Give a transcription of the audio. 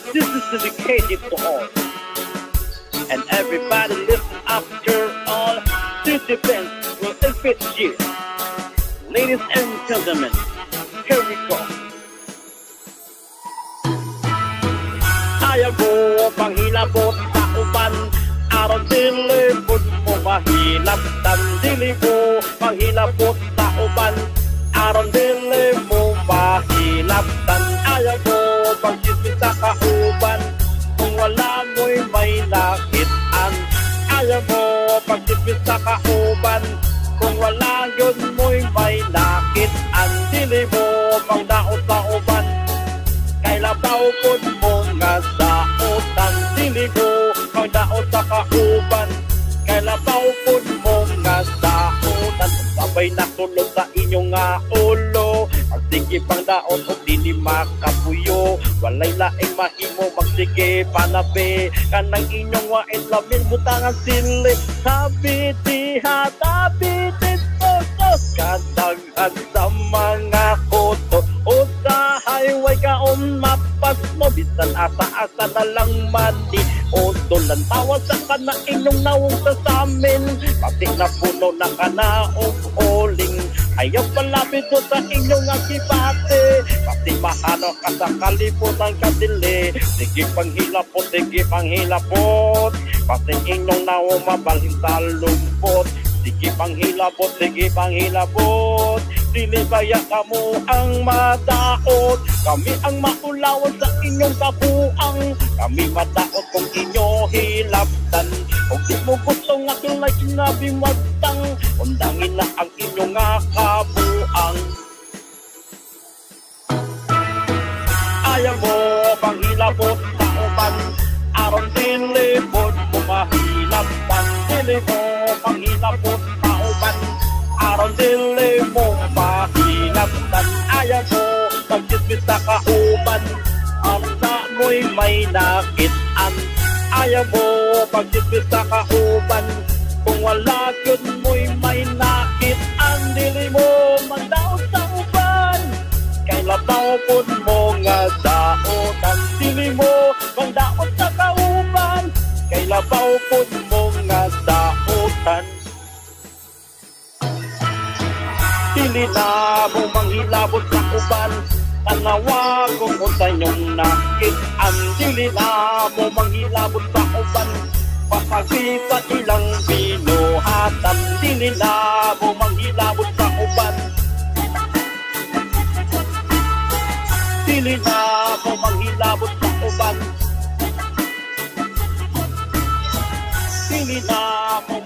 This is dedicated to all. And everybody listen after all. This event will benefit you. Ladies and gentlemen, here we go. Ayaw mo panghilabot sa uban, araw dilibot mo mahilap. Dili mo panghilabot sa uban, araw dili mo mahilap. Ayaw mo pagsisip sa kauban, kung wala mo'y may nakitaan. Ayaw mo pagsipit sa kauban, kung wala yun mo'y may nakitaan. Dili mo pang daot sa uban, kay labaw po mo nga daotan. Dili mo pang daot sa kauban, kay labaw po mo nga daotan. Sabay natulog sa inyong nga ulo, magsige pang daot o dili makapuyo. Walay laing mahimo magsige panabi, kanang inyong wait lamin butangan sili. Sabi diha, sabi dito, kadaghan sa mga koto. O sa highway kaon mapas mo, bisan asa-asa na lang mani. O dolan tawa sa kana inyong nawong sa samin, pati na puno na kanaong uling. Ayaw palapit do sa inyong akibate, pati mahano ka sa kalibutan kadili. Sige panghilapot, sige panghilapot, pati inyong nawong mabalhin sa lumpot. Sige panghilapot, sige panghilapot, dili kaya kamo ang madaot. Kami ang maulawan sa inyong kabuang, kami madaot kung inyo hilaptan. Kung di mo gusto nga kilay inabi magtang, undangin na ang inyong nga kabuang. Ayaw mo panghilapot sa uban, aron dilibot mo mahilaptan. Dili mo panghilapot sa uban, aron dili mo mahilaptan. Ayaw mo pagsisip sa kauban, asa mo'y may nakitaan. Ayaw mo pagsisip sa kauban, kung wala yun mo'y may nakitaan. Dili mo magdaot sa uban, kay labaw po mo nga daotan. Dili mo magdaot sa kauban, kay labaw po mo nga daotan. Dili na mo manghilabot sa uban, tanawa kung unsa inyong nakitaan. Dili na mo manghilabot sa uban, papagita ilang binuhatan. Dili na mo manghilabot sa uban, dili na mo manghilabot sa uban, dili na mo